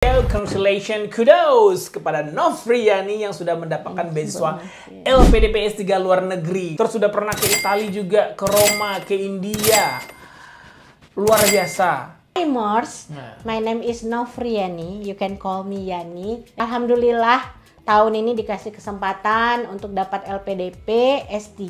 Congratulations, kudos kepada Novriani yang sudah mendapatkan beasiswa LPDP S3 luar negeri. Terus sudah pernah ke Italia juga, ke Roma, ke India. Luar biasa. Hi Mors, my name is Novriani. You can call me Yani. Alhamdulillah tahun ini dikasih kesempatan untuk dapat LPDP S3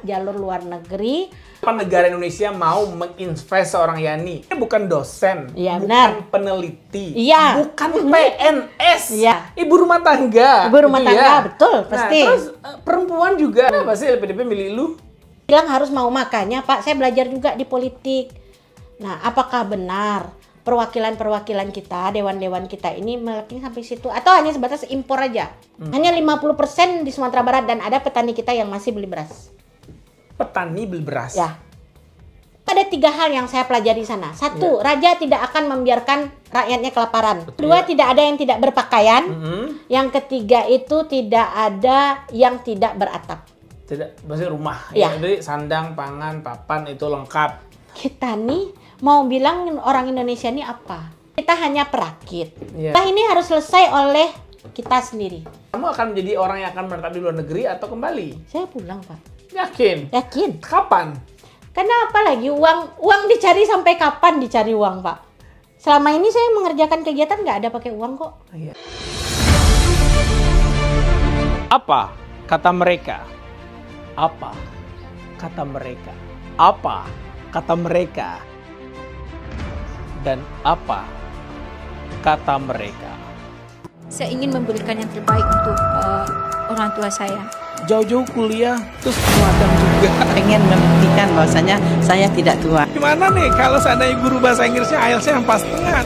jalur luar negeri. Negara Indonesia mau menginvest seorang Yani. Ini bukan dosen, ya, bukan benar. peneliti, ya. bukan PNS, ya. Ibu rumah tangga. Ibu rumah tangga, ya. betul, pasti. Nah, terus perempuan juga. Kenapa sih LPDP milih lu? Bilang harus mau, makanya Pak, saya belajar juga di politik. Nah, apakah benar perwakilan-perwakilan kita, dewan-dewan kita ini meleking sampai situ? Atau hanya sebatas impor aja? Hanya 50% di Sumatera Barat dan ada petani kita yang masih beli beras. Petani beli beras? Ya. Ada 3 hal yang saya pelajari di sana. 1, raja tidak akan membiarkan rakyatnya kelaparan. 2, tidak ada yang tidak berpakaian. Yang ketiga itu tidak ada yang tidak beratap. Tidak, maksudnya rumah. Ya. Jadi sandang, pangan, papan itu lengkap. Kita nih mau bilang orang Indonesia ini apa? Kita hanya perakit. Yeah. Nah, ini harus selesai oleh kita sendiri. Kamu akan menjadi orang yang akan menetap di luar negeri atau kembali? Saya pulang, Pak. Yakin? Yakin. Kapan? Kenapa lagi uang dicari sampai kapan dicari uang, Pak? Selama ini saya mengerjakan kegiatan nggak ada pakai uang kok. Iya. Apa kata mereka? Apa kata mereka? Apa kata mereka? Dan apa kata mereka? Saya ingin memberikan yang terbaik untuk orang tua saya. Jauh-jauh kuliah, terus peladang juga. Pengen membuktikan bahwasanya saya tidak tua. Gimana nih kalau seandainya guru bahasa Inggrisnya IELTS-nya yang pas tengah?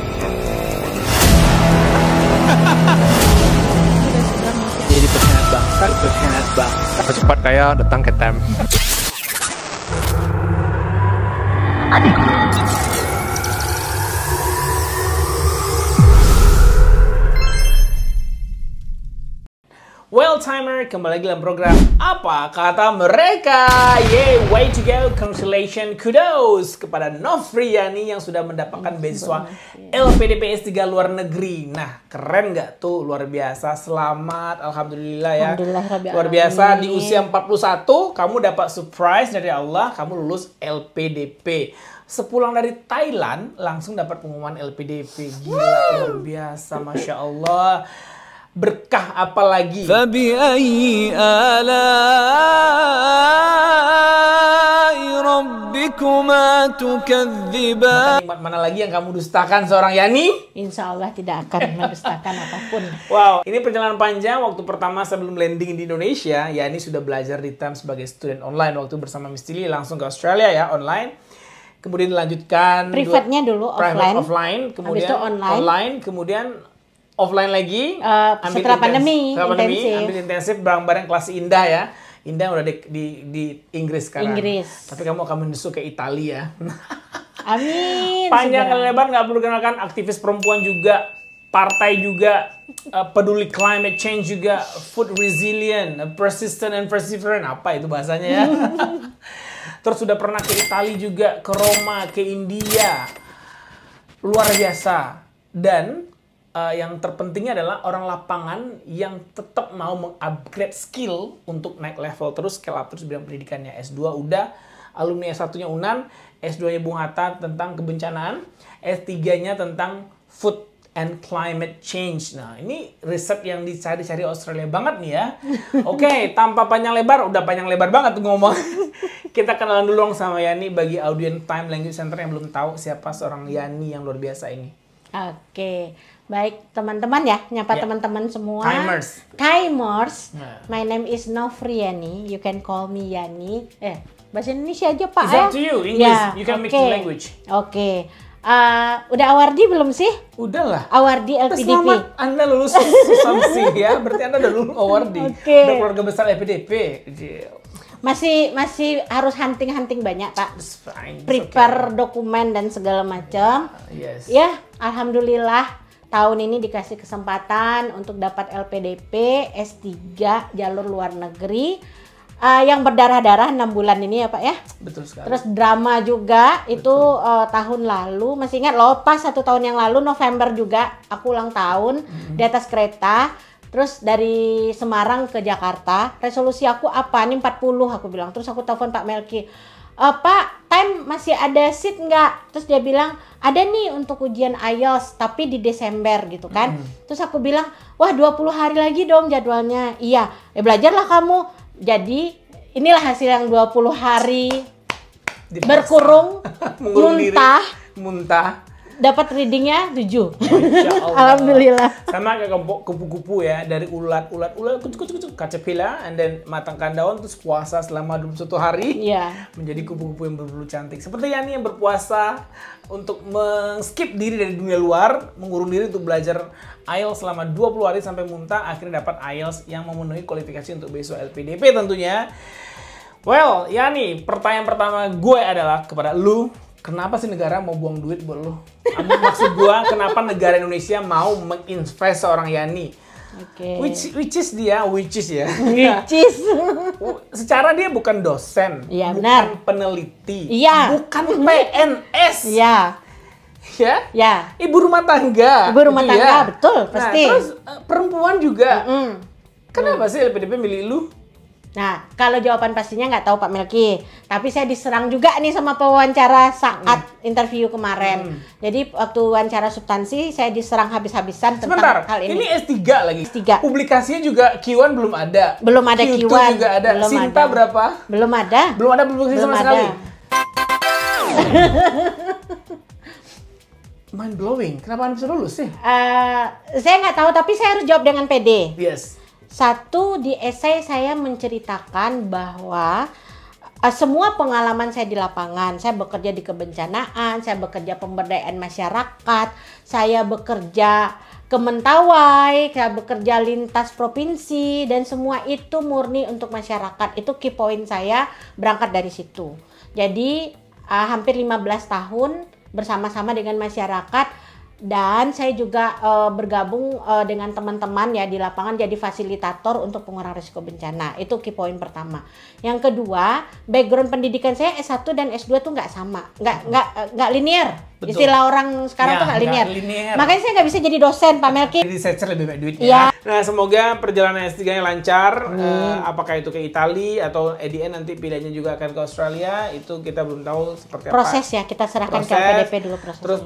Jadi pengkhianat bangsa, pengkhianat bangsa. Cepat kaya datang ke TEM. Well timer, kembali lagi dalam program Apa Kata Mereka. Yay, way to go, congratulations, kudos kepada Novriani yang sudah mendapatkan beasiswa LPDP S3 luar negeri. Nah, keren nggak tuh? Luar biasa, selamat, alhamdulillah ya. Luar biasa, di usia 41 kamu dapat surprise dari Allah, kamu lulus LPDP. Sepulang dari Thailand langsung dapat pengumuman LPDP. Gila, luar biasa, Masya Allah. Berkah apa lagi? فَبِأَيِّ آلَاءِ رَبِّكُمَا تُكَذِّبَانِ. Nikmat mana lagi yang kamu dustakan seorang Yani? Insya Allah tidak akan mendustakan apapun. Wow, ini perjalanan panjang. Waktu pertama sebelum landing di Indonesia, Yani sudah belajar di TEM sebagai student online. Waktu bersama Miss Tilly langsung ke Australia ya, online. Kemudian dilanjutkan Privatnya dulu, offline. Kemudian habis itu online. Kemudian offline lagi, setelah pandemi, intensif. ambil intensif bareng-bareng kelas Indah ya. Indah udah di Inggris sekarang. Tapi kamu akan menyusul ke Italia. Amin. Panjang kali lebar nggak perlu kenalkan, aktivis perempuan juga, partai juga, peduli climate change juga, food resilient, persistent and perseverant, apa itu bahasanya ya. Terus sudah pernah ke Italia juga, ke Roma, ke India. Luar biasa. Dan yang terpentingnya adalah orang lapangan yang tetap mau mengupgrade skill untuk naik level terus, scale up terus bidang pendidikannya. S2 udah, alumni S1-nya UNAN, S2-nya Bung Hatta tentang kebencanaan, S3-nya tentang food and climate change. Nah, ini riset yang dicari-cari Australia banget nih ya. Oke, tanpa panjang lebar, udah panjang lebar banget tuh ngomong. Kita kenalan dulu dong sama Yani bagi audience Time Language Center yang belum tahu siapa seorang Yani yang luar biasa ini. Oke. Baik teman-teman ya, nyapa teman-teman semua. Timers. My name is Novriani. You can call me Yani. Bahasa Indonesia aja Pak. It's up to you, English. Yeah, You can mix the language. Oke. Udah awardi belum sih? Udah lah. Awardi LPDP. Selamat Anda lulus Samsi ya. Berarti Anda udah lulus awardi. Udah keluarga besar LPDP. Masih harus hunting banyak Pak. Fine. Prepare dokumen dan segala macam. Yes. Ya, alhamdulillah. Tahun ini dikasih kesempatan untuk dapat LPDP S3 jalur luar negeri. yang berdarah-darah 6 bulan ini ya Pak ya. Betul sekali. Terus drama juga itu tahun lalu, masih ingat loh pas 1 tahun yang lalu November juga aku ulang tahun di atas kereta. Terus dari Semarang ke Jakarta, resolusi aku apa? Ini 40 aku bilang. Terus aku telepon Pak Melki, Pak, time masih ada seat nggak? Terus dia bilang, ada nih untuk ujian IELTS, tapi di Desember gitu kan. Terus aku bilang, wah 20 hari lagi dong jadwalnya. Iya, belajarlah kamu. Jadi inilah hasil yang 20 hari berkurung, muntah. Dapat readingnya 7. Masya Allah. Alhamdulillah. Sama kayak kupu-kupu ya, dari ulat, kucuk, caterpillar, and then matangkan daun, terus puasa selama 21 hari. Iya. Menjadi kupu-kupu yang berbulu cantik. Seperti Yani yang berpuasa untuk men-skip diri dari dunia luar, mengurung diri untuk belajar IELTS selama 20 hari sampai muntah, akhirnya dapat IELTS yang memenuhi kualifikasi untuk besok LPDP tentunya. Well, Yani, pertanyaan pertama gue adalah kepada lu, kenapa sih negara mau buang duit buat lu? Maksud gue, kenapa negara Indonesia mau menginvest seorang Yani? Oke. Which is ya. Secara dia bukan dosen, Iya, bukan benar. peneliti, Iya. bukan PNS. Iya. Ya? Ya. Ibu rumah tangga. Ibu rumah gitu tangga, ya. betul, pasti. Nah, terus perempuan juga. Kenapa sih LPDP milih lu? Nah, kalau jawaban pastinya nggak tahu Pak Melki. Tapi saya diserang juga nih sama pewawancara saat interview kemarin. Jadi waktu wawancara substansi saya diserang habis-habisan tentang Sebentar, hal ini. ini S3 lagi. S3. Publikasinya juga Q1 belum ada. Belum ada Q2 Q1. juga ada. Belum Sinta ada. berapa? Belum ada. Belum ada publikasi Belum sama ada. sekali. Mind blowing. Kenapa Anda bisa lulus sih? Saya nggak tahu, tapi saya harus jawab dengan pede. Yes. Satu, di esai saya menceritakan bahwa semua pengalaman saya di lapangan, saya bekerja di kebencanaan, saya bekerja pemberdayaan masyarakat, saya bekerja ke Mentawai, saya bekerja lintas provinsi, dan semua itu murni untuk masyarakat. Itu key point saya berangkat dari situ. Jadi hampir 15 tahun bersama-sama dengan masyarakat. Dan saya juga bergabung dengan teman-teman ya di lapangan jadi fasilitator untuk pengurangan risiko bencana. Itu key point pertama. Yang kedua, background pendidikan saya S1 dan S2 tuh nggak sama, nggak linear. Betul. Istilah orang sekarang Ya, tuh nggak linear. nggak linear. Makanya saya nggak bisa jadi dosen, Pak Melki. Jadi researcher lebih banyak duitnya. Iya. Nah, semoga perjalanan S3-nya lancar. Apakah itu ke Italia atau EDN nanti pilihannya juga akan ke Australia, itu kita belum tahu seperti apa. Proses ya, kita serahkan ke LPDP dulu prosesnya. Terus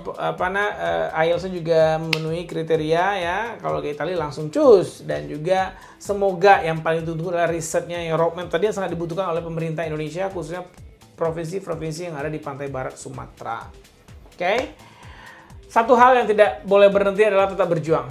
IELTS-nya juga memenuhi kriteria ya. Kalau ke Italia langsung cus. Dan juga semoga yang paling ditunggu adalah risetnya yang roadmap tadi yang sangat dibutuhkan oleh pemerintah Indonesia, khususnya provinsi-provinsi yang ada di pantai barat Sumatera. Oke. Satu hal yang tidak boleh berhenti adalah tetap berjuang.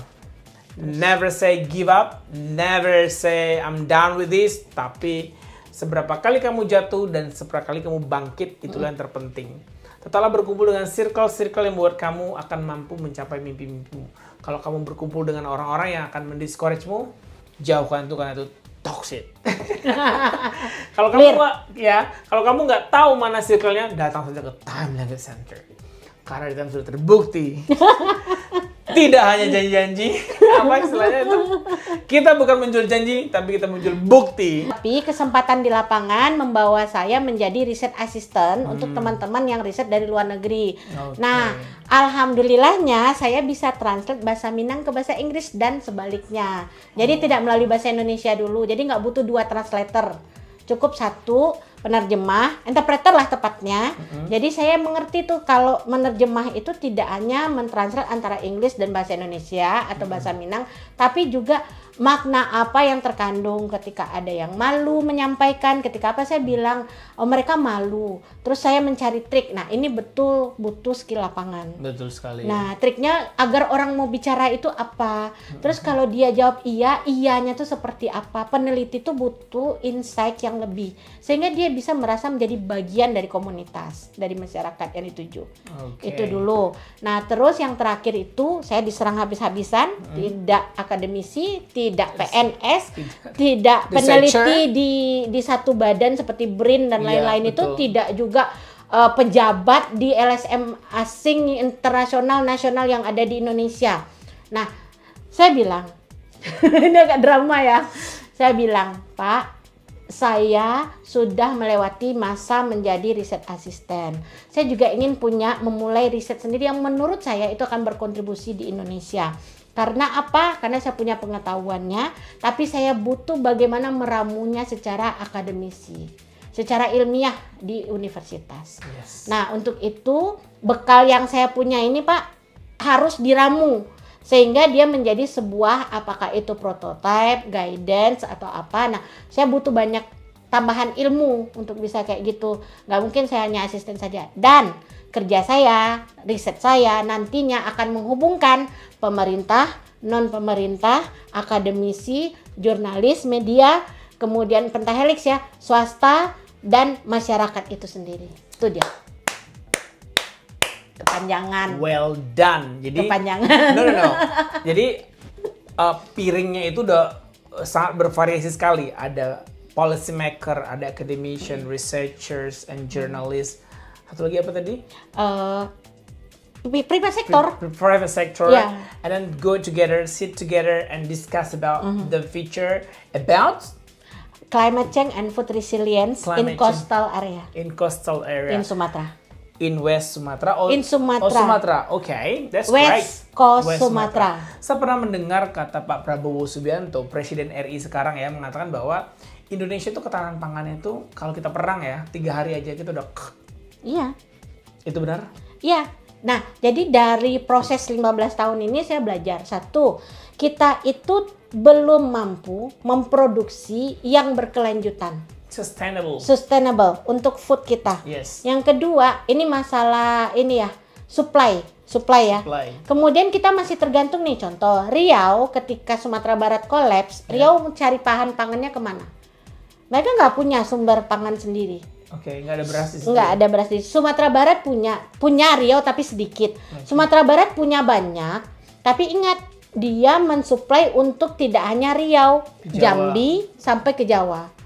Never say give up, never say I'm done with this, tapi seberapa kali kamu jatuh dan seberapa kali kamu bangkit, itulah yang terpenting. Tetaplah berkumpul dengan circle-circle yang membuat kamu akan mampu mencapai mimpi-mimpimu. Kalau kamu berkumpul dengan orang-orang yang akan mendiscourage-mu, jauhkan itu karena itu toxic. Kalau kamu nggak tahu mana circle-nya, datang saja ke Time Language Center. Karena di sana sudah terbukti. Tidak hanya janji-janji, apa istilahnya itu? Kita bukan menjual janji, tapi kita menjual bukti. Tapi kesempatan di lapangan membawa saya menjadi riset asisten untuk teman-teman yang riset dari luar negeri. Okay. Nah, alhamdulillahnya saya bisa translate bahasa Minang ke bahasa Inggris dan sebaliknya. Jadi tidak melalui bahasa Indonesia dulu. Jadi nggak butuh 2 translator. Cukup 1 penerjemah, interpreter lah tepatnya. Jadi saya mengerti tuh kalau menerjemah itu tidak hanya mentranslate antara Inggris dan bahasa Indonesia atau bahasa Minang, tapi juga makna apa yang terkandung ketika ada yang malu menyampaikan, ketika apa saya bilang oh mereka malu. Terus saya mencari trik. Nah, ini betul butuh skill lapangan. Betul sekali. Nah, triknya agar orang mau bicara itu apa. Terus kalau dia jawab iya, iyanya tuh seperti apa. Peneliti tuh butuh insight yang lebih. Sehingga dia bisa merasa menjadi bagian dari komunitas, dari masyarakat yang dituju. Okay. Itu dulu. Nah, terus yang terakhir itu saya diserang habis-habisan. Tidak akademisi, tidak PNS, tidak peneliti di satu badan seperti BRIN dan lain-lain itu, tidak juga pejabat di LSM asing, internasional, nasional yang ada di Indonesia. Nah, saya bilang, ini agak drama ya. Saya bilang, Pak, saya sudah melewati masa menjadi riset asisten. Saya juga ingin memulai riset sendiri yang menurut saya itu akan berkontribusi di Indonesia. Karena apa? Karena saya punya pengetahuannya, tapi saya butuh bagaimana meramunya secara akademisi, secara ilmiah di universitas. Yes. Nah, untuk itu bekal yang saya punya ini Pak harus diramu sehingga dia menjadi sebuah, apakah itu prototype, guidance atau apa. Nah, saya butuh banyak tambahan ilmu untuk bisa kayak gitu. Nggak mungkin saya hanya asisten saja. Dan kerja saya, riset saya nantinya akan menghubungkan pemerintah, non-pemerintah, akademisi, jurnalis, media, kemudian pentahelix ya, swasta, dan masyarakat itu sendiri. Itu dia. Kepanjangan. Well done. Jadi Kepanjangan. no. Jadi piringnya itu udah sangat bervariasi sekali. Ada policy maker, ada academician, researchers, and journalists. Satu lagi apa tadi? Private sector. Private sector. Yeah. And then go together, sit together, and discuss about the future about Climate change and food resilience Climate in coastal area. in coastal area. In Sumatera. In West Sumatra. In Sumatra. Oh, Sumatra. Okay, that's West great. Coast Sumatra. Saya pernah mendengar kata Pak Prabowo Subianto, Presiden RI sekarang ya, mengatakan bahwa Indonesia itu ketahanan pangannya itu kalau kita perang ya, 3 hari aja kita udah Iya. Itu benar? Iya. Nah, jadi dari proses 15 tahun ini saya belajar. Satu, kita itu belum mampu memproduksi yang berkelanjutan. Sustainable untuk food kita. Yes. Yang kedua, ini masalah ini ya, supply ya. Kemudian kita masih tergantung nih, contoh Riau ketika Sumatera Barat kolaps, Riau mencari bahan pangannya kemana? Mereka nggak punya sumber pangan sendiri. Oke, nggak ada beras di situ. Nggak ada beras di Sumatera Barat punya Riau tapi sedikit. Sumatera Barat punya banyak, tapi ingat dia mensuplai untuk tidak hanya Riau, Jambi sampai ke Jawa.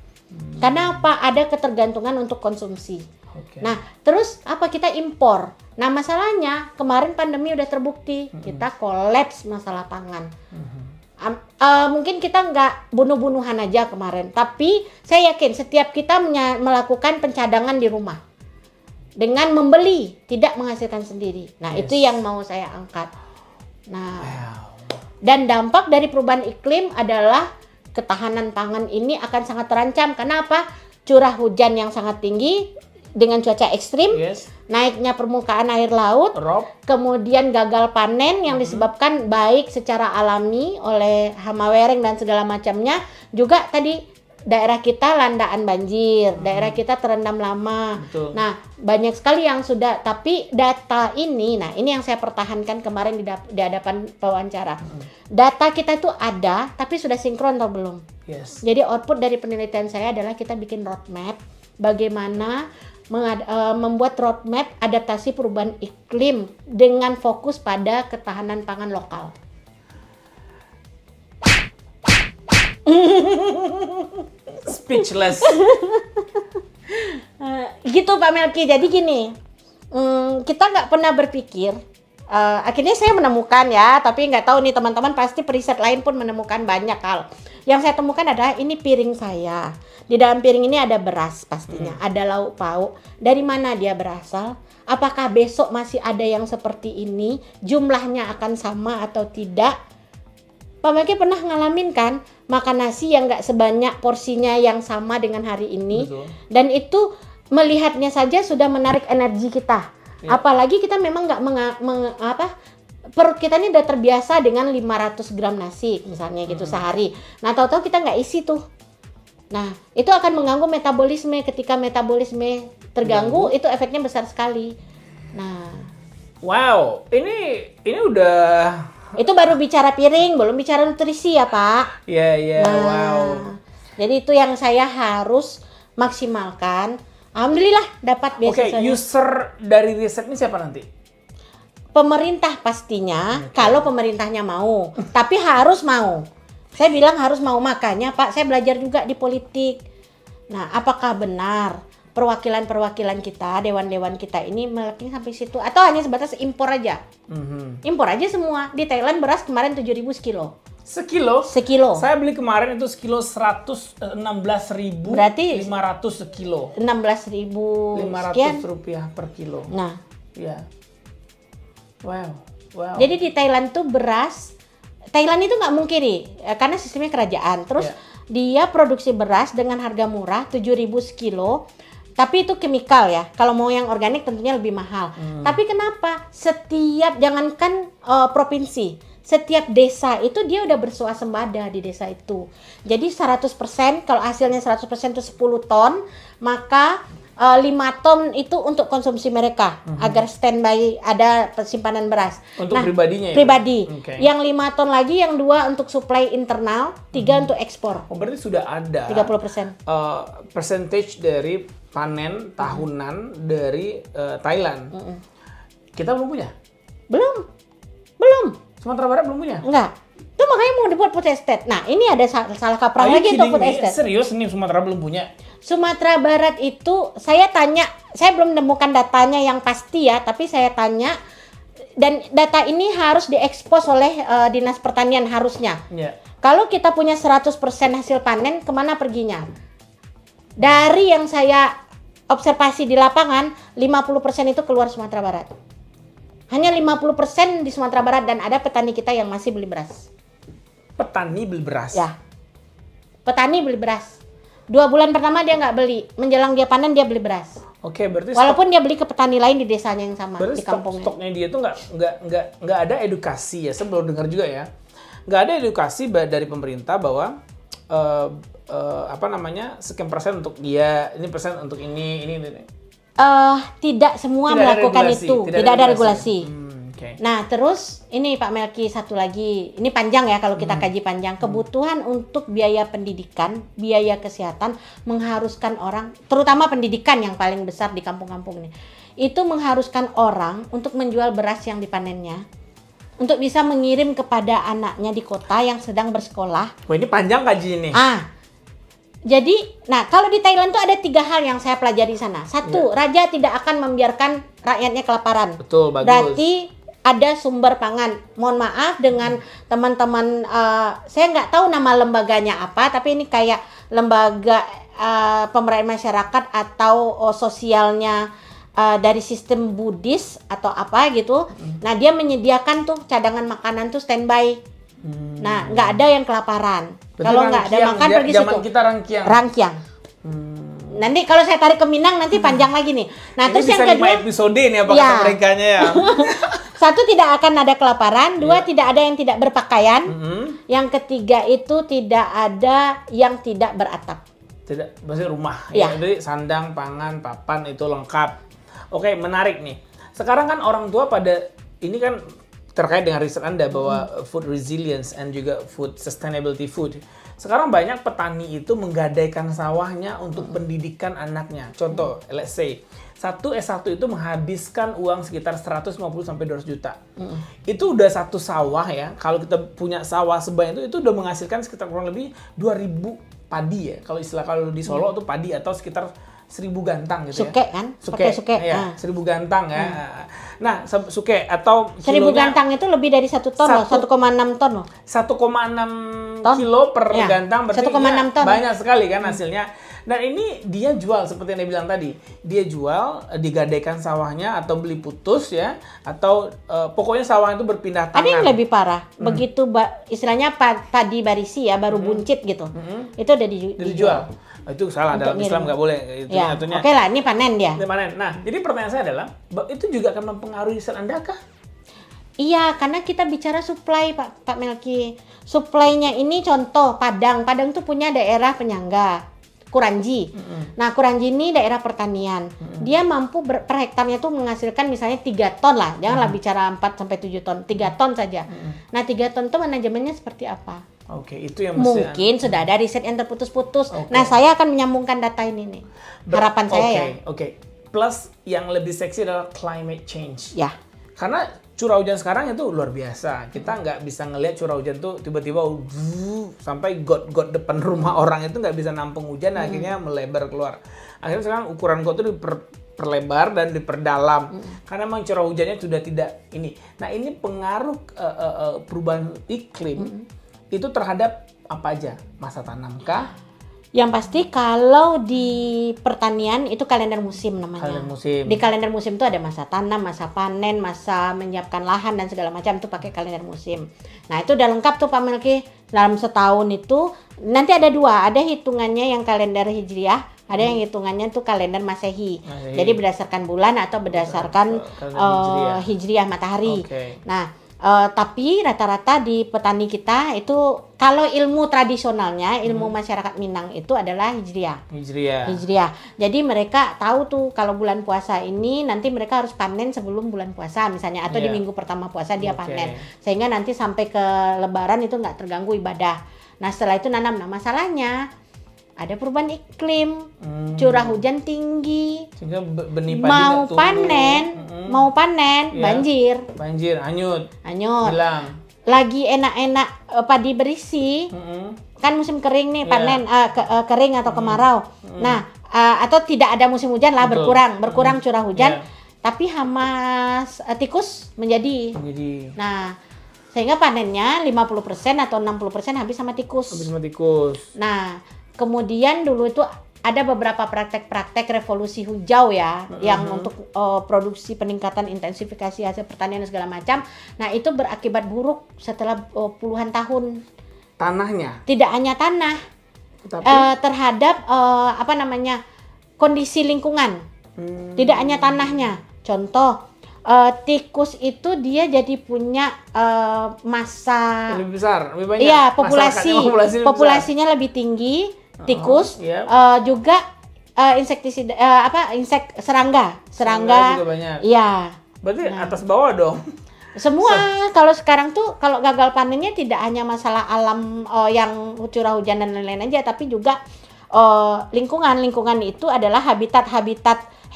Karena apa? Ada ketergantungan untuk konsumsi. Okay. Nah, terus apa? Kita impor. Nah, masalahnya kemarin pandemi udah terbukti kita kolaps masalah pangan. Mungkin kita nggak bunuh-bunuhan aja kemarin, tapi saya yakin setiap kita melakukan pencadangan di rumah dengan membeli, tidak menghasilkan sendiri. Nah, itu yang mau saya angkat. Nah, dan dampak dari perubahan iklim adalah ketahanan pangan ini akan sangat terancam. Karena apa? Curah hujan yang sangat tinggi dengan cuaca ekstrim, naiknya permukaan air laut, kemudian gagal panen yang disebabkan baik secara alami oleh hama wereng dan segala macamnya, juga tadi daerah kita landaan banjir, daerah kita terendam lama. Betul. Nah, banyak sekali yang sudah, tapi data ini, nah ini yang saya pertahankan kemarin di hadapan pewawancara. Data kita itu ada, tapi sudah sinkron atau belum? Yes. Jadi output dari penelitian saya adalah kita bikin roadmap, bagaimana membuat roadmap adaptasi perubahan iklim dengan fokus pada ketahanan pangan lokal. Speechless. Gitu Pak Melki. Jadi gini, kita nggak pernah berpikir. Akhirnya saya menemukan ya, tapi nggak tahu nih teman-teman pasti periset lain pun menemukan banyak hal. Yang saya temukan adalah ini piring saya. Di dalam piring ini ada beras pastinya, ada lauk pauk. Dari mana dia berasal? Apakah besok masih ada yang seperti ini? Jumlahnya akan sama atau tidak? Pak Melki pernah ngalamin kan makan nasi yang nggak sebanyak porsinya yang sama dengan hari ini? Betul. Dan itu melihatnya saja sudah menarik energi kita. Apalagi kita memang nggak perut kita ini udah terbiasa dengan 500 gram nasi misalnya gitu sehari. Nah, tahu-tahu kita nggak isi tuh. Nah, itu akan mengganggu metabolisme. Ketika metabolisme terganggu, itu efeknya besar sekali. Nah, wow, ini udah. Itu baru bicara piring, belum bicara nutrisi ya Pak. Iya, Nah, wow. Jadi itu yang saya harus maksimalkan. Alhamdulillah dapat beasiswanya. Oke, user dari riset ini siapa nanti? Pemerintah pastinya, kalau pemerintahnya mau. Tapi harus mau. Saya bilang harus mau, makanya Pak, saya belajar juga di politik. Nah, apakah benar perwakilan-perwakilan kita, dewan-dewan kita ini meleking sampai situ? Atau hanya sebatas impor aja? Impor aja semua. Di Thailand beras kemarin 7.000 sekilo. Sekilo? Sekilo. Saya beli kemarin itu sekilo 116.500 Berarti sekilo. 16.000 500 sekian. rupiah per kilo. Nah, Ya. Wow. jadi di Thailand tuh beras, Thailand itu nggak mungkiri karena sistemnya kerajaan. Terus dia produksi beras dengan harga murah 7.000 sekilo. Tapi itu chemical ya. Kalau mau yang organik tentunya lebih mahal. Tapi kenapa? Setiap jangankan provinsi, setiap desa itu dia udah bersuasembada di desa itu. Jadi 100% kalau hasilnya 100% itu 10 ton, maka 5 ton itu untuk konsumsi mereka agar standby ada simpanan beras. Untuk pribadinya ya? Pribadi. Okay. Yang 5 ton lagi, yang 2 untuk supply internal, 3 untuk ekspor. Oh, berarti sudah ada 30%. Percentage dari panen tahunan dari Thailand. Kita belum punya. Belum. Sumatera Barat belum punya. Enggak. Itu makanya mau dibuat food estate. Nah, ini ada salah kaprah Are you lagi untuk kidding food me? estate. Serius nih Sumatera belum punya? Sumatera Barat itu saya tanya, saya belum menemukan datanya yang pasti ya, tapi saya tanya dan data ini harus diekspos oleh Dinas Pertanian harusnya. Ya. Kalau kita punya 100% hasil panen, kemana perginya? Dari yang saya observasi di lapangan, 50% itu keluar Sumatera Barat. Hanya 50% di Sumatera Barat dan ada petani kita yang masih beli beras. Petani beli beras? Ya, petani beli beras. 2 bulan pertama dia nggak beli, menjelang dia panen dia beli beras. Oke, berarti Walaupun dia beli ke petani lain di desanya yang sama, berarti di kampungnya. stoknya dia tuh nggak ada edukasi ya. Saya belum dengar juga ya. Nggak ada edukasi dari pemerintah bahwa sekian persen untuk dia, ini persen untuk ini. Tidak semua Tidak ada melakukan regulasi, itu, tidak ada regulasi. Oke. Nah, terus ini Pak Melki satu lagi, ini panjang ya kalau kita kaji panjang. Kebutuhan untuk biaya pendidikan, biaya kesehatan mengharuskan orang, terutama pendidikan yang paling besar di kampung-kampung ini, itu mengharuskan orang untuk menjual beras yang dipanennya, untuk bisa mengirim kepada anaknya di kota yang sedang bersekolah. Wah, ini panjang kaji ini. Jadi, nah kalau di Thailand tuh ada 3 hal yang saya pelajari di sana. Satu, raja tidak akan membiarkan rakyatnya kelaparan. Betul, bagus. Berarti ada sumber pangan. Mohon maaf dengan teman-teman, saya nggak tahu nama lembaganya apa, tapi ini kayak lembaga pemberdayaan masyarakat atau sosialnya dari sistem Buddhis atau apa gitu. Nah, dia menyediakan tuh cadangan makanan tuh standby. Nah, nggak ada yang kelaparan. Kalau nggak ada makan pergi situ. Zaman kita Rangkiang. Nanti kalau saya tarik ke Minang nanti panjang lagi nih. Nah, ini terus bisa yang kedua, 5 episode nih apa Ya. kata merekanya ya. 1 tidak akan ada kelaparan, 2 tidak ada yang tidak berpakaian, yang ketiga itu tidak ada yang tidak beratap. Tidak, maksudnya rumah. Ya. Jadi sandang, pangan, papan itu lengkap. Oke, menarik nih. Sekarang kan orang tua pada ini kan terkait dengan riset Anda bahwa food resilience and juga food sustainability food. Sekarang banyak petani itu menggadaikan sawahnya untuk pendidikan anaknya. Contoh, let's say, satu S1 itu menghabiskan uang sekitar 150 sampai 200 juta. Itu udah satu sawah ya. Kalau kita punya sawah sebanyak itu udah menghasilkan sekitar kurang lebih 2000 padi ya. Kalau istilah kalau di Solo tuh padi atau sekitar 1000 gantang gitu Suke ya. kan? Suke, Pakai suke. ya, 1000 gantang ya. Nah, suke atau 1000 kilonya gantang itu lebih dari 1 ton loh, 1,6 ton loh. 1,6 Ton? kilo per Ya, gantang berarti 1,6 ton. banyak sekali kan hasilnya. Dan ini dia jual seperti yang dia bilang tadi. Dia jual, digadaikan sawahnya atau beli putus ya, atau pokoknya sawah itu berpindah tangan. Ada yang lebih parah. Begitu istilahnya padi barisi ya, baru buncit gitu. Itu udah dijual. Oh, itu salah, dalam Untuk Islam ngirim. nggak boleh. Itu Ya, atunya. oke lah, ini panen dia. Ini panen. Nah, jadi pertanyaan saya adalah, itu juga akan mempengaruhi riset Anda kah? Iya, karena kita bicara supply Pak Melki. Supply-nya ini contoh Padang. Padang tuh punya daerah penyangga, Kuranji. Nah, Kuranji ini daerah pertanian. Dia mampu per hektarnya tuh menghasilkan misalnya 3 ton lah. Janganlah bicara 4 sampai 7 ton, 3 ton saja. Nah, 3 ton tuh manajemennya seperti apa? Oke, itu yang mesti Mungkin sudah ada riset yang terputus-putus. Nah, saya akan menyambungkan data ini nih. Harapan saya ya. Oke. Plus yang lebih seksi adalah climate change. Ya. Karena curah hujan sekarang itu luar biasa. Kita nggak bisa ngelihat curah hujan tuh tiba-tiba sampai got depan rumah orang itu nggak bisa nampung hujan, akhirnya melebar keluar. Akhirnya sekarang ukuran got itu diperlebar dan diperdalam. Karena memang curah hujannya sudah tidak ini. Nah, ini pengaruh perubahan iklim. itu terhadap apa aja? Masa tanam kah? Yang pasti kalau di pertanian itu kalender musim namanya. Kalender musim. Di kalender musim itu ada masa tanam, masa panen, masa menyiapkan lahan dan segala macam itu pakai kalender musim. Nah itu udah lengkap tuh Pak Melki. Dalam setahun itu nanti ada dua, ada hitungannya yang kalender hijriah, ada yang hitungannya tuh kalender masehi. Jadi berdasarkan bulan atau berdasarkan hijriah matahari. Okay. Nah tapi rata-rata di petani kita itu kalau ilmu tradisionalnya, ilmu masyarakat Minang itu adalah hijriah. Hijriah. Jadi mereka tahu tuh kalau bulan puasa ini nanti mereka harus panen sebelum bulan puasa misalnya, atau di minggu pertama puasa dia panen. Sehingga nanti sampai ke lebaran itu nggak terganggu ibadah. Nah setelah itu nanam. Nah masalahnya ada perubahan iklim, curah hujan tinggi, sehingga benih padi mau panen, banjir, hanyut, hilang. Lagi enak-enak padi berisi, kan musim kering nih panen, kering atau kemarau. Nah, atau tidak ada musim hujan lah, berkurang curah hujan, tapi hama tikus menjadi. Nah, sehingga panennya 50% atau 60% habis sama tikus. Nah, kemudian dulu itu ada beberapa praktek-praktek revolusi hijau ya, yang untuk produksi peningkatan intensifikasi hasil pertanian dan segala macam. Nah itu berakibat buruk setelah puluhan tahun. Tanahnya? Tidak hanya tanah, terhadap kondisi lingkungan. Tidak hanya tanahnya. Contoh, tikus itu dia jadi punya masa lebih besar, lebih banyak. Iya, populasinya lebih tinggi. Tikus juga insektisida insek serangga juga banyak. Iya. Berarti atas bawah dong. Semua kalau sekarang tuh kalau gagal panennya tidak hanya masalah alam yang curah hujan dan lain-lain aja, tapi juga lingkungan itu adalah habitat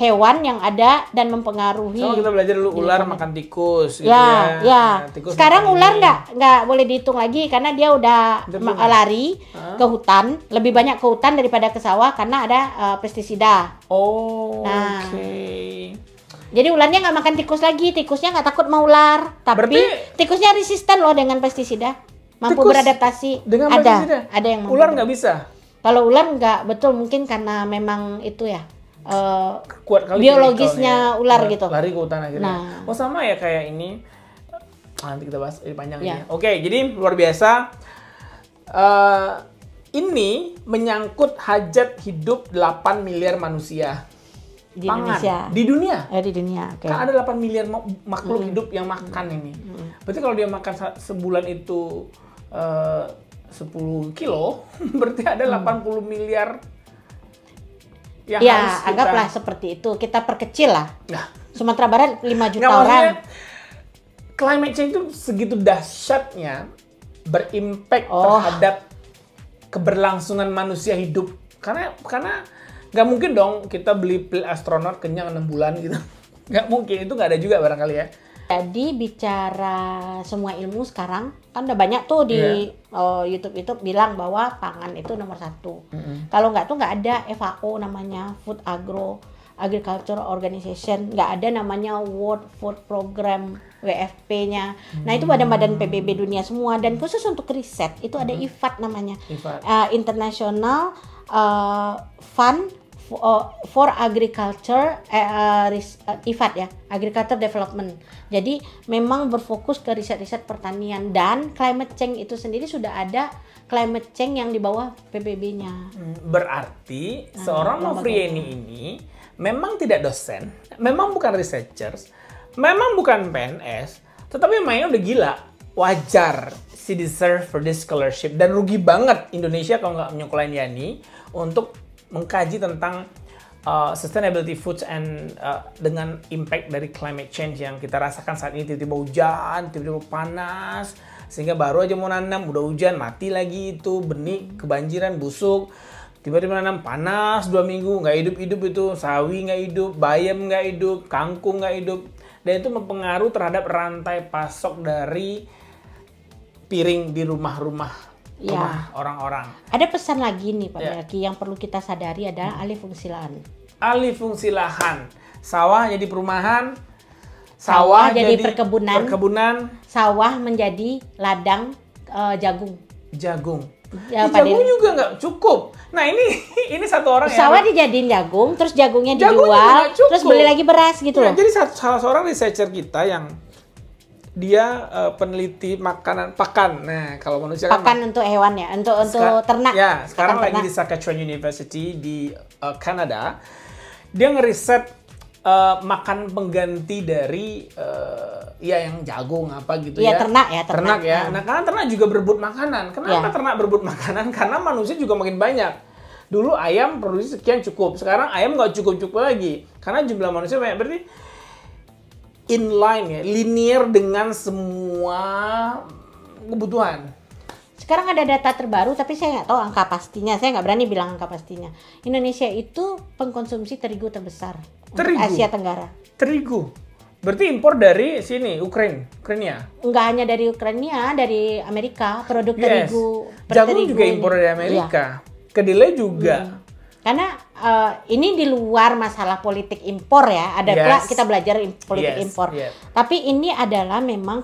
hewan yang ada dan mempengaruhi. Sama kita belajar dulu ular makan tikus gitu ya. Nah, tikus sekarang ular nggak boleh dihitung lagi karena dia udah lari ke hutan, lebih banyak ke hutan daripada ke sawah karena ada pestisida. Jadi ularnya nggak makan tikus lagi, tikusnya nggak takut mau ular, tapi tikusnya resisten loh dengan pestisida, mampu beradaptasi. Dengan pestisida? Ada yang ular nggak bisa. Kalau ular nggak, betul mungkin karena memang itu ya. Kuat kali biologisnya ular gitu. Lari ke hutan akhirnya. Oh sama ya kayak ini. Nanti kita bahas lebih panjang ini. Oke, jadi luar biasa. Ini menyangkut hajat hidup 8 miliar manusia. Di Indonesia. Di dunia. Di dunia. Kan ada 8 miliar makhluk hidup yang makan ini. Berarti kalau dia makan sebulan itu 10 kilo, berarti ada 80 miliar. Ya, anggaplah seperti itu. Kita perkecil lah. Sumatera Barat 5 juta orang. Climate change itu segitu dahsyatnya berimpact terhadap keberlangsungan manusia hidup. Karena nggak mungkin dong kita beli pil astronot kenyang 6 bulan gitu. Nggak mungkin, itu nggak ada juga barangkali ya. Jadi bicara semua ilmu sekarang kan udah banyak tuh di YouTube bilang bahwa pangan itu nomor 1. Kalau nggak tuh nggak ada FAO namanya Food Agriculture Organization, nggak ada namanya World Food Program WFP-nya. Nah itu badan-badan PBB dunia semua, dan khusus untuk riset itu ada IFAD namanya, International Fund for Agriculture, IFAD ya, Agriculture Development. Jadi memang berfokus ke riset-riset pertanian, dan climate change itu sendiri sudah ada climate change yang di bawah PBB-nya. Berarti seorang Novrieni ini memang tidak dosen, memang bukan researchers, memang bukan PNS, tetapi mainnya udah gila. Wajar she deserve for this scholarship, dan rugi banget Indonesia kalau nggak menyokolain Yani untuk mengkaji tentang sustainability foods and dengan impact dari climate change yang kita rasakan saat ini. Tiba-tiba hujan, tiba-tiba panas, sehingga baru aja mau nanam udah hujan, mati lagi itu benih, kebanjiran, busuk. Tiba-tiba nanam panas 2 minggu, nggak hidup-hidup itu, sawi nggak hidup, bayam nggak hidup, kangkung nggak hidup, dan itu mempengaruhi terhadap rantai pasok dari piring di rumah-rumah orang-orang. Ada pesan lagi nih Pak Melki yang perlu kita sadari adalah alih fungsi lahan. Alih fungsi lahan, sawah jadi perumahan, sawah jadi perkebunan, sawah menjadi ladang jagung. jagung. Ya, Jagung juga nggak cukup. Nah ini satu orang sawah ya. dijadiin jagung, terus jagungnya Jagung juga dijual, nggak cukup. terus beli lagi beras gitu Nah, loh. jadi salah seorang researcher kita yang dia peneliti makanan pakan. Nah, kalau manusia kan Pakan untuk hewan ya, untuk ternak. Ya, sekarang Pakan lagi ternak. di Saskatchewan University di Kanada. Dia ngeriset makan pengganti dari ya yang jagung apa gitu Iya, ya. ternak ya, ternak. ya. Nah, karena ternak juga berebut makanan. Kenapa Ya. ternak berebut makanan? Karena manusia juga makin banyak. Dulu ayam produksi sekian cukup, sekarang ayam nggak cukup-cukup lagi. Karena jumlah manusia banyak, berarti inline ya, linear dengan semua kebutuhan. Sekarang ada data terbaru, tapi saya nggak tahu angka pastinya. Saya nggak berani bilang angka pastinya. Indonesia itu pengkonsumsi terigu terbesar untuk Terigu? Asia Tenggara. Terigu. Berarti impor dari sini, Ukraina. Nggak hanya dari Ukraina, dari Amerika, produk Yes. terigu. Jagung terigu juga ini. impor dari Iya. Amerika. Kedelai juga. Karena ini di luar masalah politik impor ya. Ada Yes. pula kita belajar politik Yes, impor. yes. Tapi ini adalah memang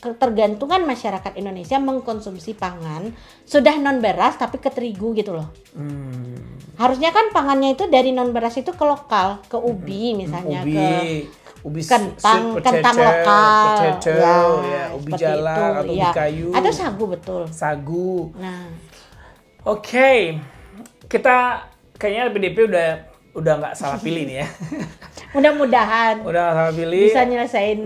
ketergantungan masyarakat Indonesia mengkonsumsi pangan sudah non beras tapi ke terigu gitu loh. Harusnya kan pangannya itu dari non beras itu ke lokal, ke ubi misalnya, Ubi kentang, sweet kentang potato, lokal, potato, ya, ubi seperti jalar itu, atau ya. ubi kayu, Atau sagu, betul. sagu. Nah, Oke, kita kayaknya PDP udah nggak salah pilih nih ya. mudah-mudahan Udah nggak salah pilih. bisa nyelesain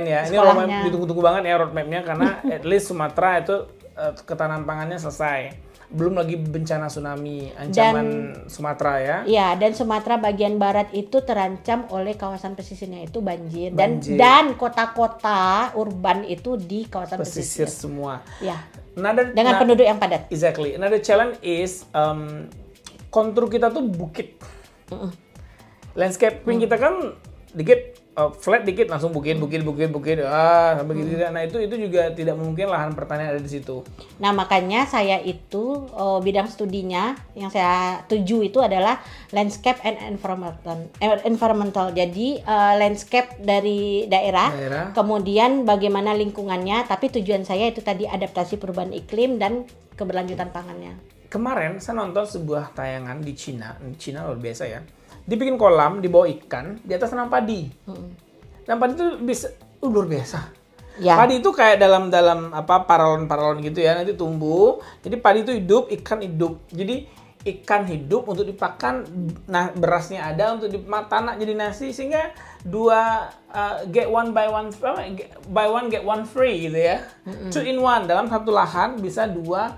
ya. Ini sekolahnya. roadmap ditunggu-tunggu banget ya roadmapnya karena at least Sumatera itu ketahanan pangannya selesai. Belum lagi bencana tsunami, ancaman Sumatera ya. Iya, dan Sumatera bagian barat itu terancam oleh kawasan pesisirnya itu banjir. Banjir. Dan kota-kota urban itu di kawasan Pesisir pesisir. semua. Ya, Another- dengan penduduk yang padat. Exactly. Another challenge is kontur kita tuh bukit. Landscaping kita kan dikit flat dikit langsung bukit sampai gitu. Nah itu juga tidak mungkin lahan pertanian ada di situ. Nah, makanya saya itu bidang studinya yang saya tuju itu adalah landscape and environmental. Jadi landscape dari daerah, kemudian bagaimana lingkungannya, tapi tujuan saya itu tadi adaptasi perubahan iklim dan keberlanjutan pangannya. Kemarin saya nonton sebuah tayangan di Cina luar biasa ya. Dibikin kolam, dibawa ikan, di atas tanam padi. Dan padi itu bisa luar biasa. Ya. Padi itu kayak dalam apa paralon gitu ya, nanti tumbuh. Jadi padi itu hidup, ikan hidup. Jadi ikan hidup untuk dipakan, nah berasnya ada untuk tanah jadi nasi sehingga get one get one free gitu ya. 2 in 1 dalam satu lahan bisa dua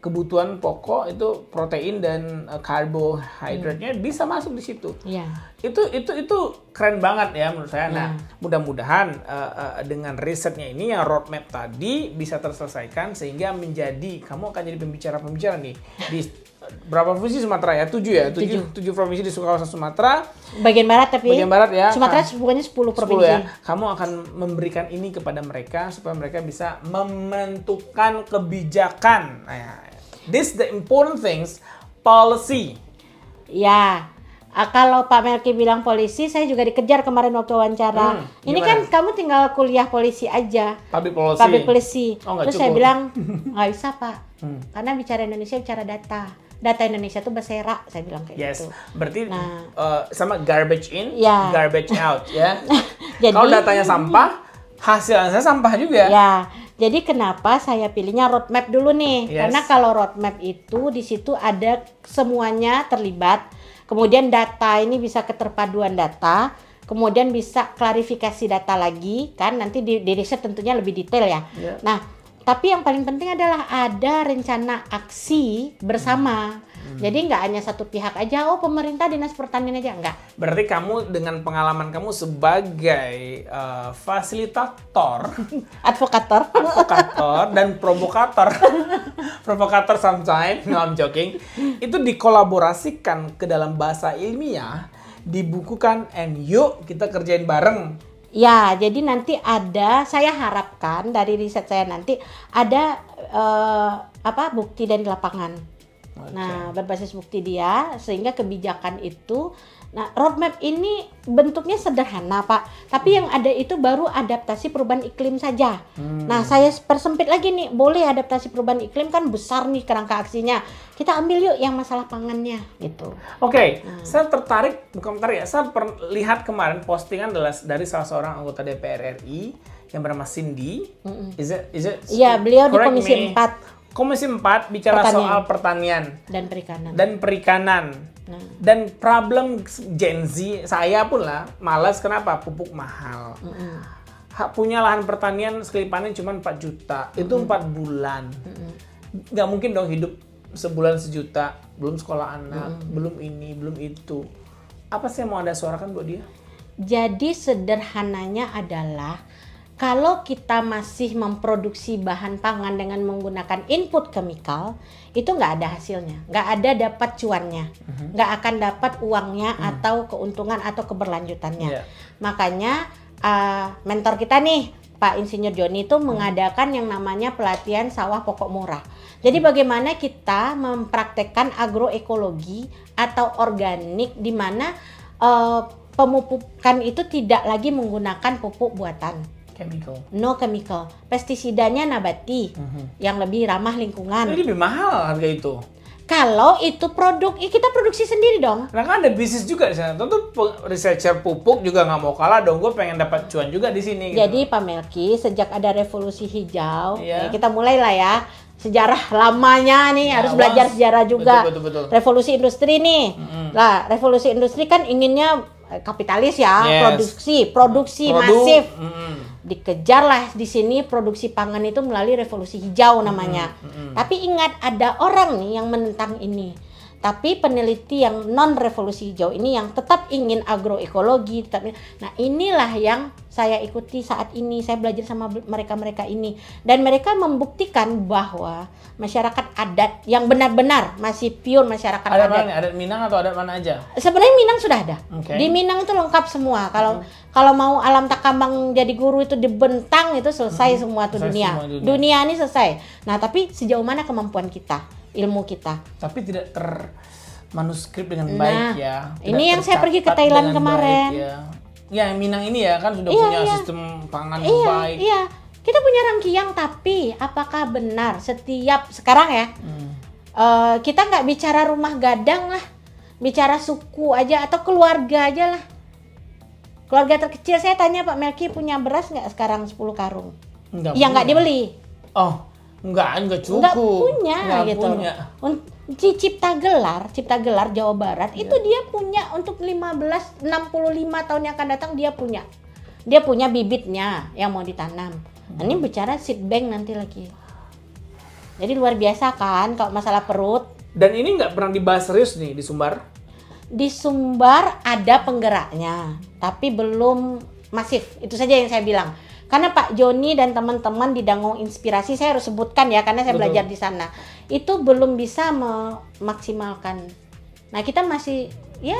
kebutuhan pokok itu protein dan karbohidratnya bisa masuk di situ. Iya. Itu keren banget ya menurut saya. Nah, mudah-mudahan dengan risetnya ini yang roadmap tadi bisa terselesaikan sehingga kamu akan jadi pembicara nih di berapa provinsi Sumatera ya? 7 ya? 7 provinsi di kawasan Sumatera. Bagian barat tapi. Bagian barat ya. Sumatera bukannya 10 provinsi. 10 ya. Kamu akan memberikan ini kepada mereka supaya mereka bisa menentukan kebijakan. Nah, this the important things, policy. Ya, kalau Pak Melki bilang polisi, saya juga dikejar kemarin waktu wawancara. Ini gimana? kan kamu tinggal kuliah polisi aja. Public policy. Public policy. Oh, nggak Terus saya cukup. bilang, nggak bisa Pak. Karena bicara Indonesia, bicara data. Data Indonesia tuh berserakan, saya bilang kayak Yes, gitu. berarti Nah. sama garbage in, Ya. garbage out ya. Jadi- Kalau datanya sampah, hasilnya sampah juga. Ya, jadi kenapa saya pilihnya roadmap dulu nih? Yes. Karena kalau roadmap itu di situ ada semuanya terlibat. Kemudian data ini bisa keterpaduan data, kemudian bisa klarifikasi data lagi, kan nanti di riset tentunya lebih detail ya. Yeah. Nah, tapi yang paling penting adalah ada rencana aksi bersama. Jadi nggak hanya satu pihak aja, oh pemerintah dinas pertanian aja, enggak. Berarti kamu dengan pengalaman kamu sebagai fasilitator, Advokator. advokator dan provokator sometimes, no I'm joking, itu dikolaborasikan ke dalam bahasa ilmiah, dibukukan, and yuk kita kerjain bareng. Ya, jadi nanti saya harapkan dari riset saya nanti ada bukti dari lapangan. Nah, berbasis bukti dia, sehingga kebijakan itu, nah roadmap ini bentuknya sederhana Pak, tapi yang ada itu baru adaptasi perubahan iklim saja. Nah, saya persempit lagi nih, boleh adaptasi perubahan iklim kan besar nih kerangka aksinya, kita ambil yuk yang masalah pangannya gitu. Oke, saya tertarik, bukan tertarik ya, saya lihat kemarin postingan dari salah seorang anggota DPR RI yang bernama Cindy. Is it? Iya, beliau di correct Komisi me. 4. Komisi 4 bicara Pertanian. soal pertanian Dan perikanan. dan problem Gen Z, saya pun lah malas. Kenapa? Pupuk mahal. Punya lahan pertanian sekali panen cuma 4 juta, itu 4 bulan. Nggak mungkin dong hidup sebulan sejuta, belum sekolah anak, belum ini, belum itu. Apa sih yang mau Anda suarakan buat dia? Jadi sederhananya adalah kalau kita masih memproduksi bahan pangan dengan menggunakan input chemical, itu nggak ada hasilnya, nggak ada dapat cuannya, nggak akan dapat uangnya atau keuntungan atau keberlanjutannya. Makanya mentor kita nih, Pak Insinyur Joni itu mengadakan yang namanya pelatihan sawah pokok murah. Jadi bagaimana kita mempraktekkan agroekologi atau organik di mana pemupukan itu tidak lagi menggunakan pupuk buatan. No chemical. Pestisidanya nabati yang lebih ramah lingkungan. Jadi lebih mahal harga itu. Kalau itu produk, ya kita produksi sendiri dong. Nah kan ada bisnis juga di sana. Tentu researcher pupuk juga nggak mau kalah dong. Gue pengen dapat cuan juga di sini. Jadi gitu. Pak Melki, sejak ada revolusi hijau, Iya. ya kita mulailah ya. Sejarah lamanya nih, harus belajar sejarah juga. Betul. Revolusi industri nih. Lah, revolusi industri kan inginnya kapitalis ya, produksi masif. Dikejarlah di sini produksi pangan itu melalui revolusi hijau namanya. Tapi ingat, ada orang nih yang menentang ini. Tapi peneliti yang non revolusi hijau ini yang tetap ingin agroekologi, nah inilah yang saya ikuti saat ini. Saya belajar sama mereka-mereka ini, dan mereka membuktikan bahwa masyarakat adat yang benar-benar masih pure masyarakat Adat adat. mana nih? Adat Minang atau adat mana aja? Sebenarnya Minang sudah ada. Okay. Di Minang itu lengkap semua. Kalau mau alam takambang jadi guru itu dibentang, itu selesai semua tuh Selesai dunia. semua dunia. Dunia ini selesai. Nah, tapi sejauh mana kemampuan kita, ilmu kita? Tapi tidak termanuskrip dengan baik ya. Tidak Ini yang saya pergi ke tercatat Thailand dengan kemarin. baik, ya. Ya, yang Minang ini ya kan sudah Iya, punya iya. sistem pangan yang baik. Iya. Kita punya rangkiang, tapi apakah benar setiap sekarang ya? Kita nggak bicara rumah gadang lah, bicara suku aja atau keluarga aja lah. Keluarga terkecil, saya tanya Pak Melki, punya beras nggak sekarang 10 karung? Ya nggak dibeli. Oh, nggak cukup. Nggak punya Nggak gitu. punya. Cipta Gelar Jawa Barat itu dia punya untuk 65 tahun yang akan datang, dia punya bibitnya yang mau ditanam. Ini bicara seed bank nanti lagi. Jadi luar biasa kan kalau masalah perut. Dan ini nggak pernah dibahas serius nih di Sumbar. Di Sumbar ada penggeraknya, tapi belum masif. Itu saja yang saya bilang. Karena Pak Joni dan teman-teman di Dangong Inspirasi, saya harus sebutkan ya, karena saya belajar di sana, itu belum bisa memaksimalkan. Nah, kita masih, ya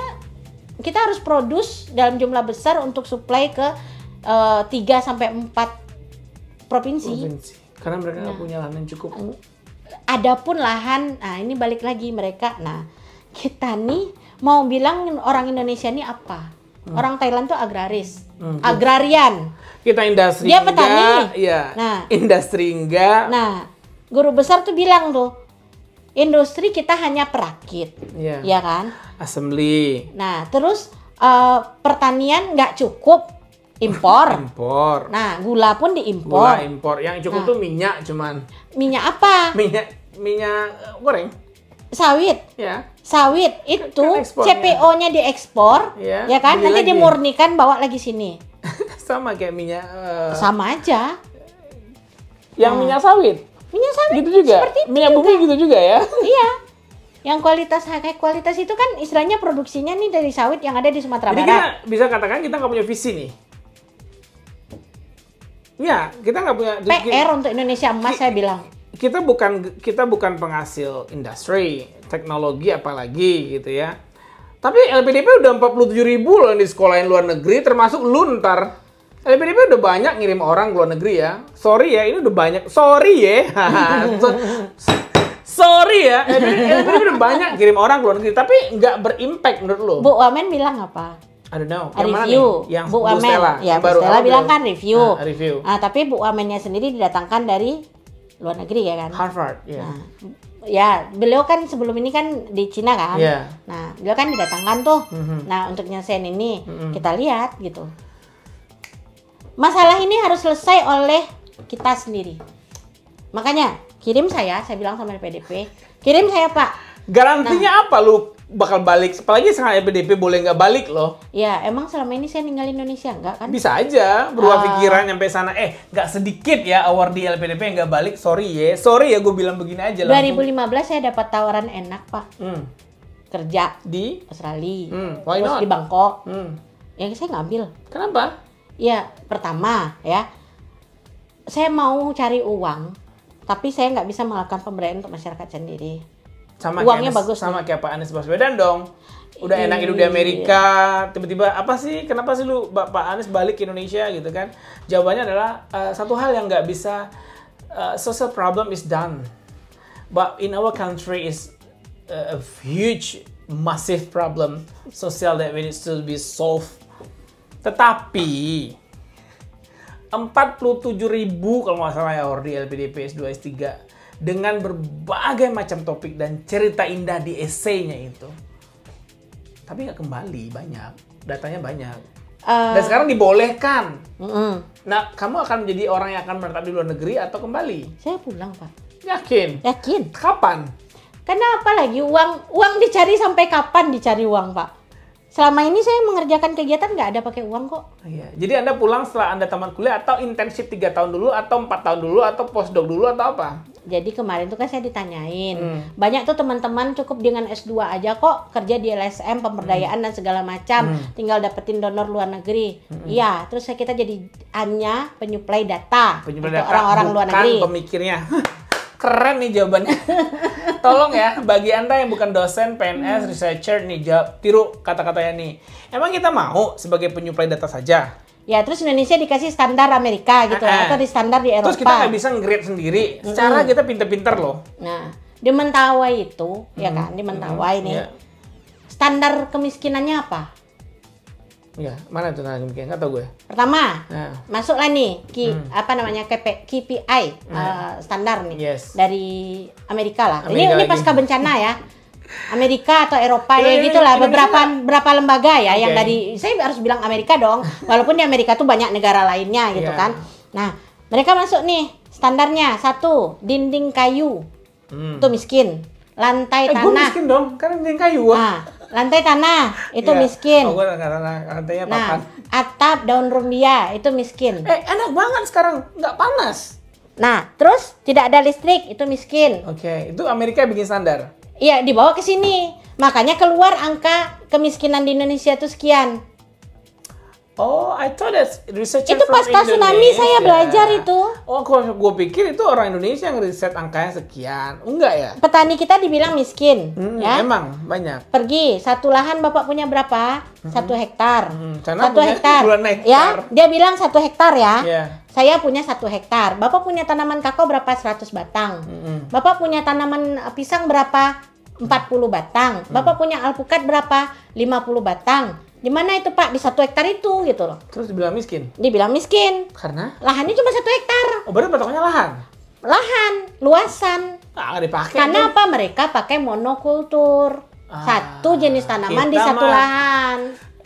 kita harus produce dalam jumlah besar untuk supply ke 3-4 provinsi. Karena mereka nggak punya lahan yang cukup. Adapun lahan, nah ini balik lagi mereka. Nah, kita nih mau bilang orang Indonesia ini apa? Orang Thailand tuh agraris, agrarian. Kita industri Dia petani. enggak, ya. Nah. Industri enggak. Nah, guru besar tuh bilang tuh, industri kita hanya perakit, Iya. ya kan? Assembly. Nah, terus pertanian nggak cukup, impor. Impor. Nah, gula pun diimpor. Gula impor. Yang cukup tuh minyak cuman. Minyak apa? Minyak goreng. Sawit. Ya. Sawit itu Kan ekspornya. CPO-nya diekspor, Iya, ya kan? beli Nanti lagi. dimurnikan bawa lagi sini. Sama kayak minyak. Sama aja. Yang minyak sawit. Minyak sawit Gitu juga. seperti itu Minyak bumi gitu juga ya. Iya. Yang kayak kualitas itu kan istilahnya produksinya nih dari sawit yang ada di Sumatera Jadi Barat. kita bisa katakan kita nggak punya visi nih. Ya, kita nggak punya. PR untuk Indonesia Emas, saya bilang. Kita bukan penghasil industri, teknologi apalagi gitu ya. Tapi LPDP udah 47.000 loh yang di sekolahin luar negeri, termasuk lu ntar. LPDP udah banyak ngirim orang ke luar negeri ya. Sorry ya, ini udah banyak. Sorry ya. Sorry ya, LPDP banyak kirim orang ke luar negeri, tapi nggak berimpact menurut lo. Bu Wamen bilang apa? I don't know. Review. Mana nih? Yang Bu Wamen. Stella. Ya, Bu Baru Stella apa bilang tuh? kan review. Review. Tapi Bu Wamennya sendiri didatangkan dari luar negeri ya kan? Harvard, ya. Nah, ya, beliau kan sebelum ini kan di Cina kan. Iya. Nah, beliau kan didatangkan tuh. Nah, untuk nyelesain ini kita lihat gitu. Masalah ini harus selesai oleh kita sendiri. Makanya kirim saya bilang sama LPDP, kirim saya Pak. Garantinya apa lu bakal balik? Apalagi sekarang LPDP boleh nggak balik loh. Ya, emang selama ini saya ninggalin Indonesia enggak kan? Bisa aja berubah pikiran nyampe sana. Nggak sedikit ya award di LPDP yang nggak balik. Sorry ya gue bilang begini aja. 2015 saya dapat tawaran enak Pak. Kerja Di Australia. why Terus not? di Bangkok. Hmm. Ya saya ngambil. Kenapa? Ya, pertama ya, saya mau cari uang, tapi saya nggak bisa melakukan pemberdayaan untuk masyarakat sendiri. Uangnya bagus sama nih. kayak Pak Anies Baswedan dong. Udah enak hidup di Amerika, tiba-tiba apa sih? Kenapa sih lu Pak Anies balik ke Indonesia gitu kan? Jawabannya adalah satu hal yang nggak bisa, social problem is done, but in our country is a huge, massive problem social that needs to be solved. Tetapi 47.000 kalau nggak salah ya di LPDP S2 S3 dengan berbagai macam topik dan cerita indah di esainya itu, tapi nggak kembali banyak, datanya banyak. Dan sekarang dibolehkan. Nah, kamu akan menjadi orang yang akan menetap di luar negeri atau kembali? Saya pulang Pak. Yakin? Yakin. Kapan? Kenapa lagi uang dicari sampai kapan dicari uang Pak? Selama ini saya mengerjakan kegiatan nggak ada pakai uang kok. Iya. Jadi Anda pulang setelah Anda tamat kuliah atau internship 3 tahun dulu atau 4 tahun dulu atau postdoc dulu atau apa? Jadi kemarin tuh kan saya ditanyain, banyak tuh teman-teman cukup dengan S2 aja kok kerja di LSM, pemberdayaan dan segala macam, tinggal dapetin donor luar negeri. Iya, terus kita jadi hanya penyuplai data untuk orang-orang luar negeri. Bukan pemikirnya. Keren nih jawabannya. Tolong ya, bagi Anda yang bukan dosen, PNS, researcher nih, tiru kata-katanya nih. Emang kita mau sebagai penyuplai data saja? Ya, terus Indonesia dikasih standar Amerika gitu, atau di standar di Eropa. Terus kita nggak bisa nge-grade sendiri. Secara kita pinter-pinter loh. Nah, di Mentawai itu, ya kan, di Mentawai nih, standar kemiskinannya apa? Ya, mana tuh nah mungkin nggak tahu gue. Pertama, Nah. masuklah nih KPI standar nih Yes. dari Amerika lah. Amerika Ini lagi. pasca bencana ya. Amerika atau Eropa ya gitulah, beberapa lembaga ya yang dari, saya harus bilang Amerika dong, walaupun di Amerika tuh banyak negara lainnya gitu kan. Nah, mereka masuk nih standarnya, 1, dinding kayu itu miskin, lantai Gue tanah. miskin dong, kan dinding kayu. Nah, lantai tanah itu Iya. miskin. Oh, gue lantainya Nah, papan. atap daun rumbia itu miskin. Enak banget sekarang, nggak panas. Nah, terus tidak ada listrik itu miskin. Oke, itu Amerika bikin standar. Iya, dibawa ke sini. Makanya keluar angka kemiskinan di Indonesia itu sekian. Oh, I thought that's researcher Itu from pasca tsunami Indonesia. saya belajar itu. Oh, gue pikir itu orang Indonesia yang riset angkanya sekian. Enggak ya? Petani kita dibilang miskin, ya. Emang banyak. Pergi, satu lahan Bapak punya berapa? 1 hektar. Sana 1 punya hektar. puluhan hektar. Ya, dia bilang 1 hektar ya. Iya. Saya punya 1 hektar. Bapak punya tanaman kakao berapa? 100 batang. Bapak punya tanaman pisang berapa? 40 batang. Bapak punya alpukat berapa? 50 batang. Di mana itu Pak? Di 1 hektar itu gitu loh. Terus dibilang miskin. Dibilang miskin. Karena? Lahannya cuma 1 hektar. Oh, berarti patokannya lahan. Lahan, luasan. Nggak dipakai. Karena apa? Mereka pakai monokultur. Satu jenis tanaman di kita satu mah lahan.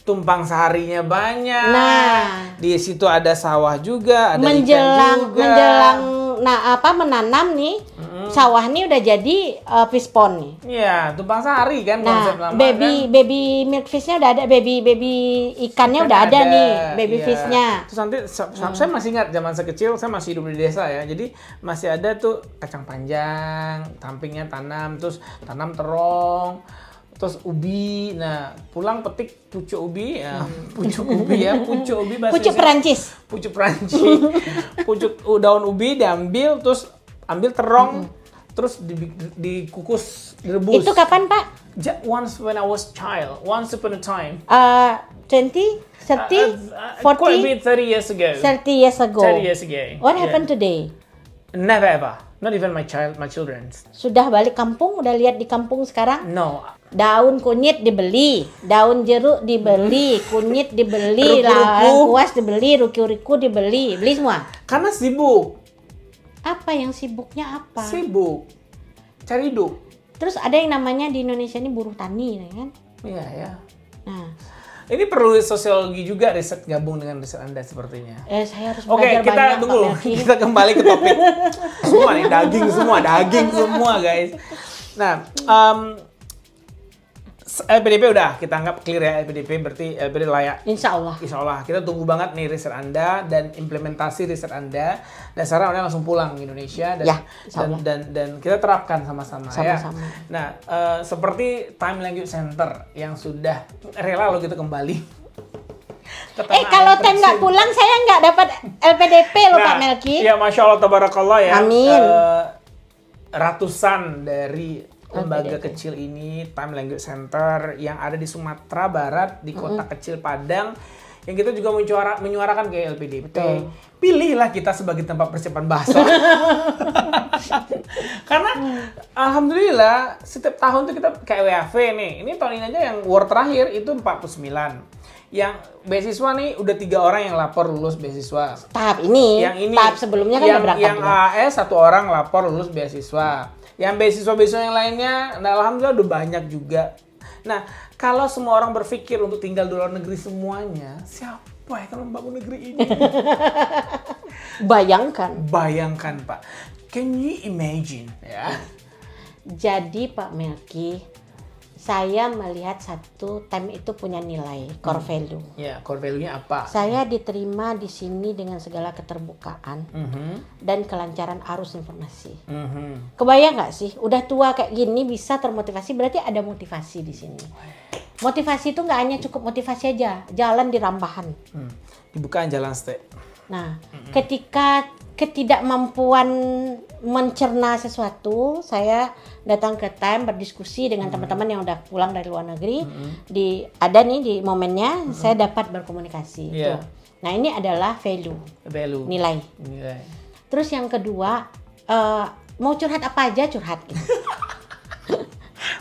Tumpang sarinya banyak. Nah. Di situ ada sawah juga, ada ikan juga. Menjelang menanam nih, sawah nih udah jadi fish pond nih. Iya, tumpang sari kan konsep Nah, lama baby milk fishnya udah ada, baby ikannya udah ada nih, baby iya. fishnya. Terus nanti saya masih ingat zaman saya kecil, saya masih hidup di desa ya. Jadi masih ada tuh kacang panjang, sampingnya tanam, terus tanam terong, terus ubi. Nah, pulang petik pucuk ubi ya, pucuk ubi bahasa Pucuk Indonesia. Perancis. Pucuk Perancis. Pucuk daun ubi diambil, terus ambil terong, terus dikukus, direbus. Itu kapan Pak? Once when I was child, once upon a time. 20, 30, Quite a 40, bit 30 years ago. 30 years ago. 30 years ago. What happened today? Never ever. Not even my children. Sudah balik kampung, udah lihat di kampung sekarang? No. Daun kunyit dibeli, daun jeruk dibeli, kunyit dibeli, Ruku-ruku. lengkuas dibeli, ruku-ruku dibeli, beli semua. Karena sibuk. Apa yang sibuknya apa? Sibuk. Cari hidup. Terus ada yang namanya di Indonesia ini buruh tani, kan? Iya ya. Nah, Ini perlu sosiologi juga, riset gabung dengan riset Anda sepertinya. saya harus Oke, belajar kita banyak, tunggu. Pak Melki. Kita kembali ke topik. Semua nih, daging semua guys. Nah, LPDP udah kita anggap clear ya. LPDP berarti LPDP layak. Insya Allah. Insya Allah. Kita tunggu banget nih riset Anda dan implementasi riset Anda. Dasarnya Anda langsung pulang ke Indonesia dan Ya, insya Allah. dan kita terapkan sama-sama ya. Sama-sama. Nah, seperti Time Language Center yang sudah rela lo gitu kembali. ke tanah Kalau air Tem nggak tercinta. pulang, saya nggak dapat LPDP loh, Pak Melki. Ya, Masya Allah, tabarakallah ya. Amin. Ratusan dari lembaga LPDP. kecil ini, Time Language Center yang ada di Sumatera Barat, di kota kecil Padang, yang kita juga menyuarakan ke LPDP. Betul. Pilihlah kita sebagai tempat persiapan bahasa. Karena alhamdulillah setiap tahun tuh kita kayak WAV nih. Ini tahun ini aja yang award terakhir itu 49. Yang beasiswa nih udah 3 orang yang lapor lulus beasiswa. Tahap ini, tahap sebelumnya kan udah berangkat. Yang juga. AS 1 orang lapor lulus beasiswa. Yang beasiswa-beasiswa yang lainnya, nah alhamdulillah udah banyak juga. Nah, kalau semua orang berpikir untuk tinggal di luar negeri semuanya, siapa yang akan membangun negeri ini? Bayangkan. Bayangkan, Pak. Can you imagine? Ya. Jadi Pak Melki, saya melihat satu Time itu punya nilai core value. Ya, core value-nya apa? Saya diterima di sini dengan segala keterbukaan dan kelancaran arus informasi. Kebayang nggak sih? Udah tua kayak gini bisa termotivasi, berarti ada motivasi di sini. Motivasi itu nggak hanya cukup motivasi aja, jalan di Rambahan. Dibukaan jalan stay. Nah, ketika ketidakmampuan mencerna sesuatu, saya datang ke Time berdiskusi dengan teman-teman yang udah pulang dari luar negeri. Ada nih di momennya saya dapat berkomunikasi. Iya. Tuh. Nah, ini adalah value, Value. nilai. Nilai. Terus yang kedua, mau curhat apa aja curhat gitu.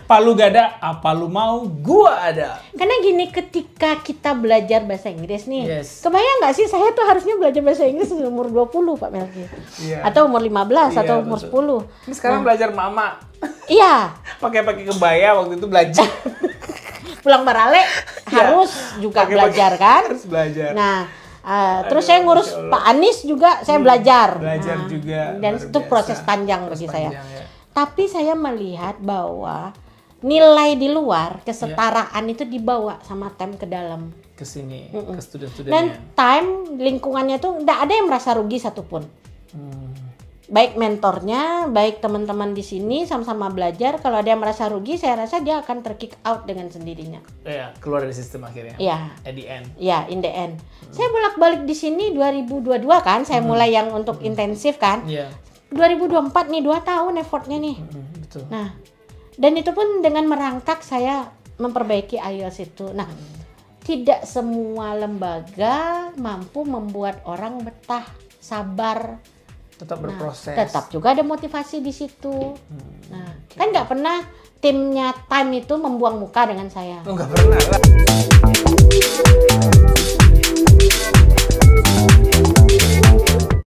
Palu gak ada, apa lu mau, gua ada. Karena gini, ketika kita belajar bahasa Inggris nih, Yes. kebayang nggak sih saya tuh harusnya belajar bahasa Inggris umur 20 Pak Melki. Iya. Atau umur 15 Iya, atau umur betul. 10. Ini sekarang belajar mama. Iya, Pakai kebaya waktu itu belajar. pulang Barale harus juga belajar kan. Harus belajar. Nah, terus saya ngurus Masya Allah. Pak Anies juga saya belajar. Belajar Nah, juga, Dan luar itu biasa. proses panjang Proses bagi saya. panjang, ya. Tapi saya melihat bahwa nilai di luar, kesetaraan itu dibawa sama Time ke dalam. Ke sini, ke student-studentnya. Dan Time lingkungannya tuh nggak ada yang merasa rugi satupun. Baik mentornya, baik teman-teman di sini sama-sama belajar. Kalau ada yang merasa rugi, saya rasa dia akan terkick out dengan sendirinya. Iya, keluar dari sistem akhirnya. Iya. At the end. Ya, in the end. Saya bolak-balik di sini 2022 kan, saya mulai yang untuk intensif kan. Iya. 2024 nih 2 tahun effortnya nih. Betul. Nah, dan itu pun dengan merangkak saya memperbaiki IELTS itu. Nah, tidak semua lembaga mampu membuat orang betah, sabar. Tetap berproses. Tetap juga ada motivasi di situ. Nah, kan nggak pernah timnya Time itu membuang muka dengan saya. Enggak pernah lah.